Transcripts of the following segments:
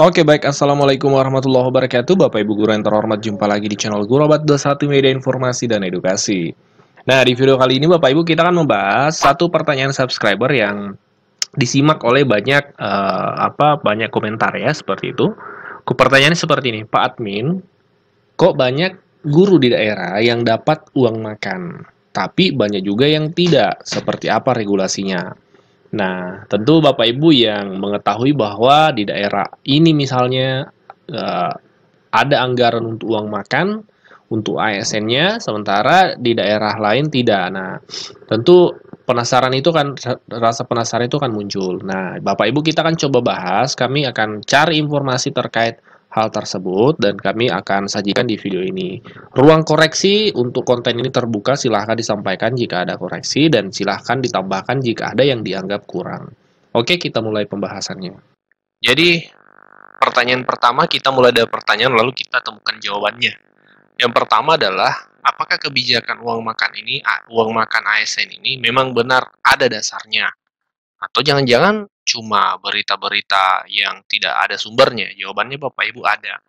Oke baik, Assalamualaikum warahmatullahi wabarakatuh Bapak Ibu Guru yang terhormat, jumpa lagi di channel Guru21 Media Informasi dan Edukasi. Nah, di video kali ini Bapak Ibu kita akan membahas satu pertanyaan subscriber yang disimak oleh banyak komentar ya, seperti itu. Pertanyaannya seperti ini, Pak Admin, kok banyak guru di daerah yang dapat uang makan, tapi banyak juga yang tidak, seperti apa regulasinya? Nah, tentu Bapak Ibu yang mengetahui bahwa di daerah ini misalnya eh, ada anggaran untuk uang makan, untuk ASN-nya, sementara di daerah lain tidak. Nah, tentu rasa penasaran itu kan muncul. Nah, Bapak Ibu kita akan coba bahas, kami akan cari informasi terkait hal tersebut dan kami akan sajikan di video ini. Ruang koreksi untuk konten ini terbuka, silahkan disampaikan jika ada koreksi dan silahkan ditambahkan jika ada yang dianggap kurang. Oke, kita mulai pembahasannya. Jadi, pertanyaan pertama kita mulai dari pertanyaan lalu kita temukan jawabannya. Yang pertama adalah, apakah kebijakan uang makan ASN ini memang benar ada dasarnya? Atau jangan-jangan cuma berita-berita yang tidak ada sumbernya? Jawabannya Bapak Ibu ada.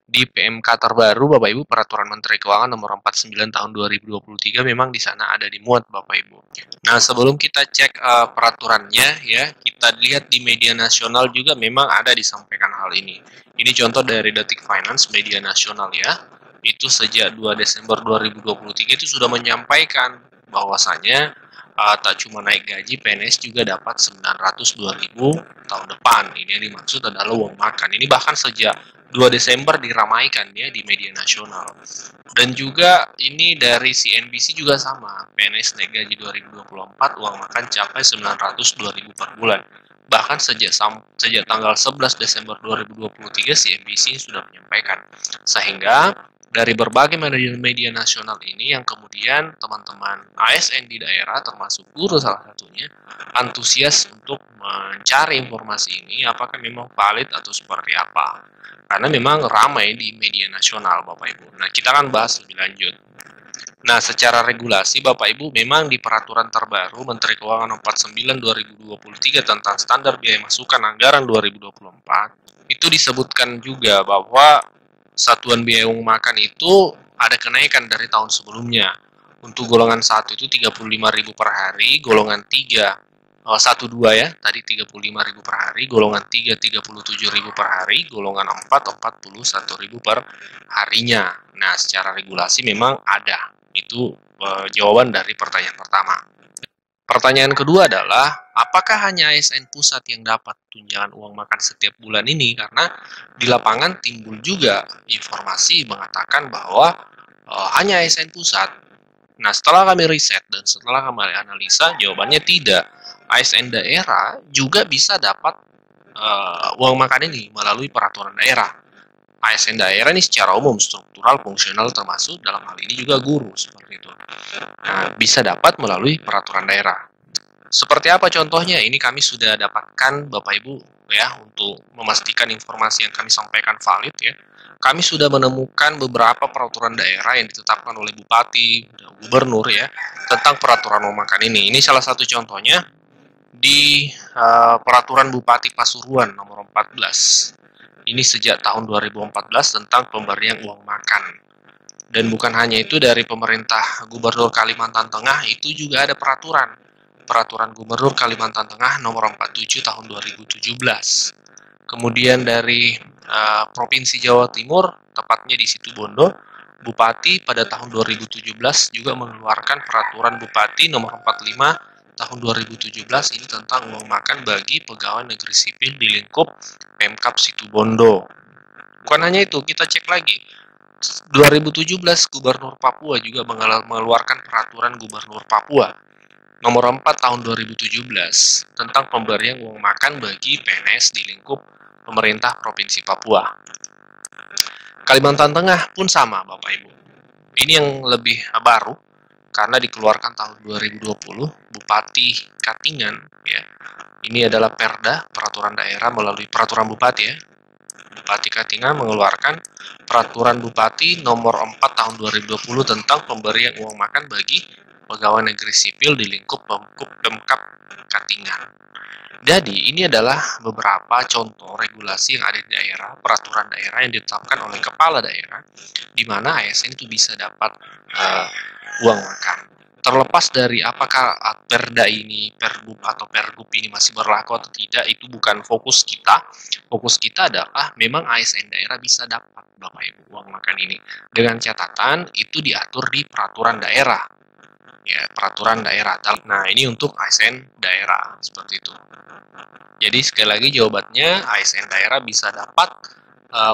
Di PMK terbaru Bapak Ibu, Peraturan Menteri Keuangan Nomor 49 Tahun 2023 memang di sana ada dimuat Bapak Ibu. Nah, sebelum kita cek peraturannya ya, kita lihat di media nasional juga memang ada disampaikan hal ini. Ini contoh dari Detik Finance, media nasional ya. Itu sejak 2 Desember 2023 itu sudah menyampaikan bahwasanya tak cuma naik gaji, PNS juga dapat 902.000 tahun depan. Ini yang dimaksud adalah uang makan. Ini bahkan sejak 2 Desember diramaikan ya di media nasional. Dan juga ini dari CNBC juga sama. PNS naik gaji 2024, uang makan capai 902.000 per bulan. Bahkan sejak tanggal 11 Desember 2023 CNBC sudah menyampaikan. Sehingga dari berbagai media nasional ini yang kemudian teman-teman ASN di daerah termasuk guru salah satunya antusias untuk mencari informasi ini apakah memang valid atau seperti apa, karena memang ramai di media nasional Bapak Ibu. Nah, kita akan bahas lebih lanjut. Nah, secara regulasi Bapak Ibu memang di peraturan terbaru Menteri Keuangan 49 2023 tentang standar biaya masukan anggaran 2024 itu disebutkan juga bahwa satuan biaya uang makan itu ada kenaikan dari tahun sebelumnya. Untuk golongan 1 itu 35.000 per hari, golongan 3 1 2 ya, tadi 35.000 per hari, golongan 3 37.000 per hari, golongan 4 41.000 per harinya. Nah, secara regulasi memang ada. Itu jawaban dari pertanyaan pertama. Pertanyaan kedua adalah, apakah hanya ASN pusat yang dapat tunjangan uang makan setiap bulan ini? Karena di lapangan timbul juga informasi mengatakan bahwa hanya ASN pusat. Nah, setelah kami riset dan setelah kami analisa, jawabannya tidak. ASN daerah juga bisa dapat uang makan ini melalui peraturan daerah. ASN daerah ini secara umum, struktural, fungsional, termasuk dalam hal ini juga guru, seperti itu. Nah, bisa dapat melalui peraturan daerah. Seperti apa contohnya? Ini kami sudah dapatkan Bapak Ibu ya, untuk memastikan informasi yang kami sampaikan valid ya. Kami sudah menemukan beberapa peraturan daerah yang ditetapkan oleh bupati, gubernur ya, tentang peraturan uang makan ini. Ini salah satu contohnya di peraturan Bupati Pasuruan nomor 14. Ini sejak tahun 2014 tentang pemberian uang makan. Dan bukan hanya itu, dari pemerintah Gubernur Kalimantan Tengah itu juga ada peraturan. Peraturan Gubernur Kalimantan Tengah nomor 47 tahun 2017. Kemudian dari Provinsi Jawa Timur, tepatnya di Situbondo, Bupati pada tahun 2017 juga mengeluarkan peraturan Bupati nomor 45 tahun 2017 ini tentang uang makan bagi pegawai negeri sipil di lingkup Pemkab Situbondo. Bukan hanya itu, kita cek lagi. 2017 Gubernur Papua juga mengeluarkan peraturan Gubernur Papua nomor 4 tahun 2017 tentang pemberian uang makan bagi PNS di lingkup pemerintah Provinsi Papua. Kalimantan Tengah pun sama Bapak Ibu. Ini yang lebih baru karena dikeluarkan tahun 2020, Bupati Katingan ya. Ini adalah Perda, peraturan daerah melalui peraturan bupati ya. Bupati Katingan mengeluarkan peraturan bupati nomor 4 tahun 2020 tentang pemberian uang makan bagi pegawai negeri sipil di lingkup Pemkab Katingan. Jadi, ini adalah beberapa contoh regulasi yang ada di daerah, peraturan daerah yang ditetapkan oleh kepala daerah, di mana ASN itu bisa dapat uang makan. Terlepas dari apakah perda ini, perbub atau pergub ini masih berlaku atau tidak, itu bukan fokus kita. Fokus kita adalah memang ASN daerah bisa dapat, Bapak Ibu, uang makan ini. Dengan catatan, itu diatur di peraturan daerah. Ya, peraturan daerah. Nah, ini untuk ASN daerah, seperti itu. Jadi sekali lagi jawabannya ASN daerah bisa dapat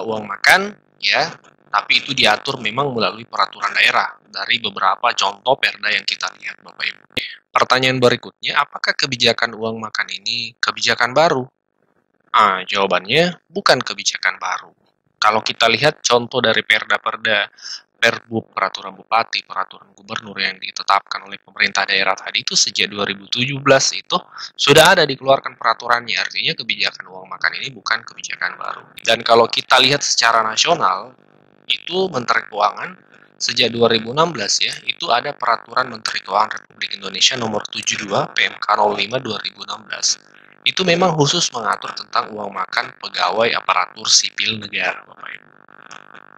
uang makan ya, tapi itu diatur memang melalui peraturan daerah dari beberapa contoh perda yang kita lihat Bapak Ibu. Pertanyaan berikutnya, apakah kebijakan uang makan ini kebijakan baru? Jawabannya bukan kebijakan baru. Kalau kita lihat contoh dari perda-perda Perbub, peraturan bupati, peraturan gubernur yang ditetapkan oleh pemerintah daerah tadi itu sejak 2017 itu sudah ada dikeluarkan peraturannya. Artinya kebijakan uang makan ini bukan kebijakan baru. Dan kalau kita lihat secara nasional, itu Menteri Keuangan sejak 2016 ya, itu ada peraturan Menteri Keuangan Republik Indonesia nomor 72 PMK 05 2016. Itu memang khusus mengatur tentang uang makan pegawai aparatur sipil negara, Bapak Ibu.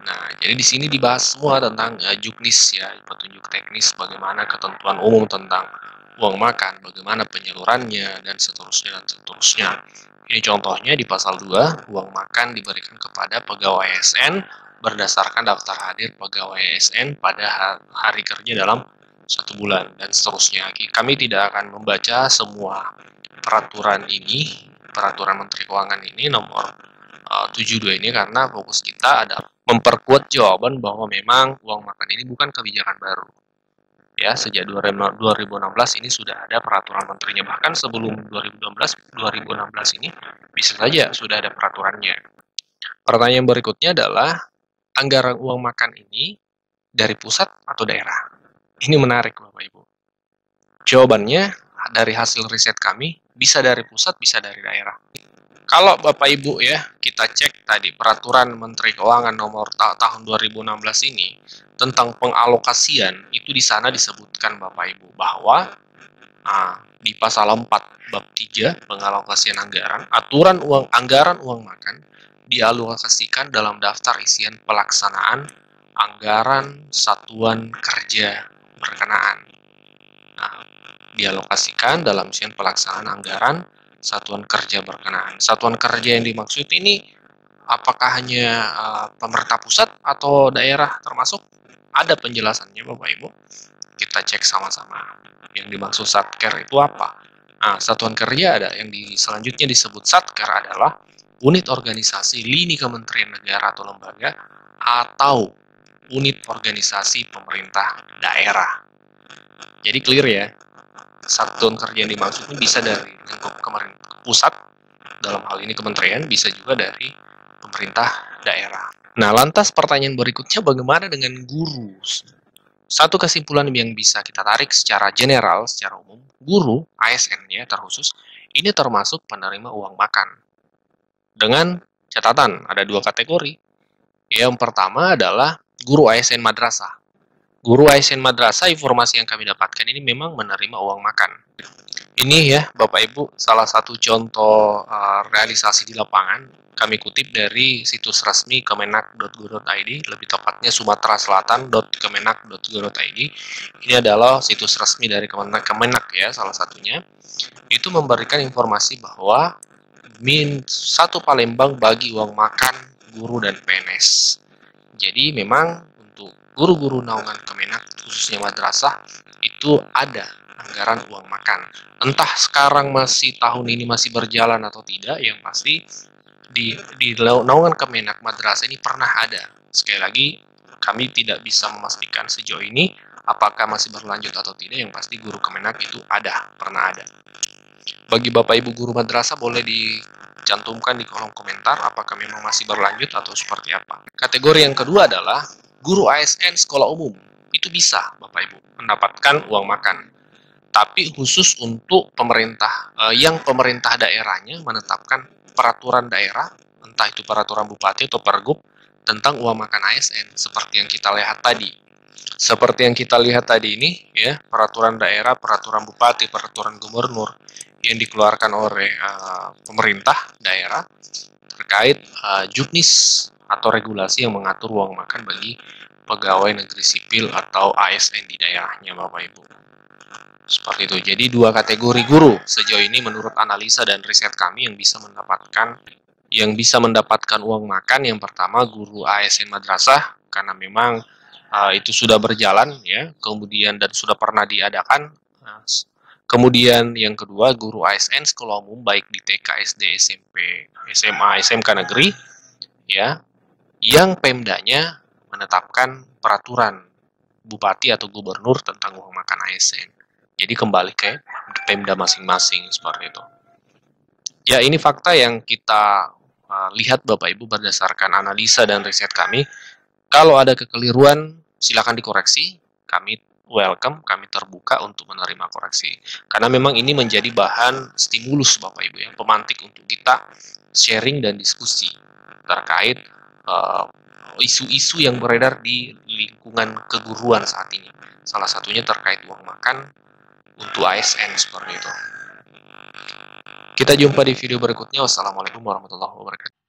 Nah, jadi di sini dibahas semua tentang juknis ya, petunjuk teknis bagaimana ketentuan umum tentang uang makan, bagaimana penyalurannya, dan seterusnya, dan seterusnya. Ini contohnya di pasal 2, uang makan diberikan kepada pegawai ASN berdasarkan daftar hadir pegawai ASN pada hari kerja dalam 1 bulan, dan seterusnya. Kami tidak akan membaca semua peraturan ini, peraturan Menteri Keuangan ini nomor 72 ini, karena fokus kita adalah memperkuat jawaban bahwa memang uang makan ini bukan kebijakan baru. Ya, sejak 2016 ini sudah ada peraturan menterinya, bahkan sebelum 2016 ini bisa saja sudah ada peraturannya. Pertanyaan berikutnya adalah, anggaran uang makan ini dari pusat atau daerah? Ini menarik Bapak Ibu. Jawabannya dari hasil riset kami, bisa dari pusat, bisa dari daerah. Kalau Bapak Ibu ya, kita cek tadi peraturan Menteri Keuangan nomor tahun 2016 ini tentang pengalokasian, itu di sana disebutkan Bapak Ibu bahwa di pasal 4 bab 3 pengalokasian anggaran, aturan anggaran uang makan dialokasikan dalam daftar isian pelaksanaan anggaran satuan kerja berkenaan. Nah, dialokasikan dalam isian pelaksanaan anggaran satuan kerja berkenaan. Satuan kerja yang dimaksud ini apakah hanya pemerintah pusat atau daerah termasuk? Ada penjelasannya Bapak Ibu. Kita cek sama-sama. Yang dimaksud satker itu apa? Nah, satuan kerja ada yang selanjutnya disebut satker adalah unit organisasi lini kementerian negara atau lembaga atau unit organisasi pemerintah daerah. Jadi clear ya. Satuan kerja yang dimaksud ini bisa dari lingkup pusat, dalam hal ini kementerian, bisa juga dari pemerintah daerah. Nah, lantas pertanyaan berikutnya, bagaimana dengan guru? Satu kesimpulan yang bisa kita tarik secara general, secara umum, guru, ASN-nya terkhusus, ini termasuk penerima uang makan. Dengan catatan, ada 2 kategori. Yang pertama adalah guru ASN madrasah. Guru ASN madrasah, informasi yang kami dapatkan ini memang menerima uang makan. Ini ya Bapak Ibu, salah satu contoh realisasi di lapangan. Kami kutip dari situs resmi kemenak.go.id, lebih tepatnya sumatraselatan.kemenak.go.id. Ini adalah situs resmi dari Kemenak ya, salah satunya. Itu memberikan informasi bahwa min 1 Palembang bagi uang makan guru dan PNS. Jadi memang untuk guru-guru naungan Kemenak, khususnya madrasah, itu ada anggaran uang makan. Entah sekarang tahun ini masih berjalan atau tidak, yang pasti di naungan Kemenak madrasah ini pernah ada. Sekali lagi, kami tidak bisa memastikan sejauh ini apakah masih berlanjut atau tidak, yang pasti guru Kemenak itu pernah ada. Bagi Bapak Ibu guru madrasah boleh dicantumkan di kolom komentar apakah memang masih berlanjut atau seperti apa. Kategori yang kedua adalah guru ASN sekolah umum. Itu bisa Bapak Ibu mendapatkan uang makan. Tapi khusus untuk pemerintah, yang pemerintah daerahnya menetapkan peraturan daerah, entah itu peraturan bupati atau pergub, tentang uang makan ASN, seperti yang kita lihat tadi. Seperti yang kita lihat tadi ini, ya, peraturan daerah, peraturan bupati, peraturan gubernur yang dikeluarkan oleh pemerintah daerah terkait juknis atau regulasi yang mengatur uang makan bagi pegawai negeri sipil atau ASN di daerahnya, Bapak Ibu. Seperti itu. Jadi dua kategori guru sejauh ini menurut analisa dan riset kami yang bisa mendapatkan uang makan. Yang pertama guru ASN madrasah, karena memang itu sudah berjalan ya, kemudian dan sudah pernah diadakan. Kemudian yang kedua guru ASN sekolah umum baik di TK, SD, SMP, SMA, SMK negeri ya, yang Pemdanya menetapkan peraturan bupati atau gubernur tentang uang makan ASN. Jadi kembali ke Pemda masing-masing seperti itu. Ya, ini fakta yang kita lihat Bapak Ibu berdasarkan analisa dan riset kami. Kalau ada kekeliruan, silakan dikoreksi. Kami welcome, kami terbuka untuk menerima koreksi. Karena memang ini menjadi bahan stimulus Bapak Ibu ya, pemantik untuk kita sharing dan diskusi terkait isu-isu yang beredar di lingkungan keguruan saat ini. Salah satunya terkait uang makan untuk ASN seperti itu. Kita jumpa di video berikutnya. Wassalamualaikum warahmatullahi wabarakatuh.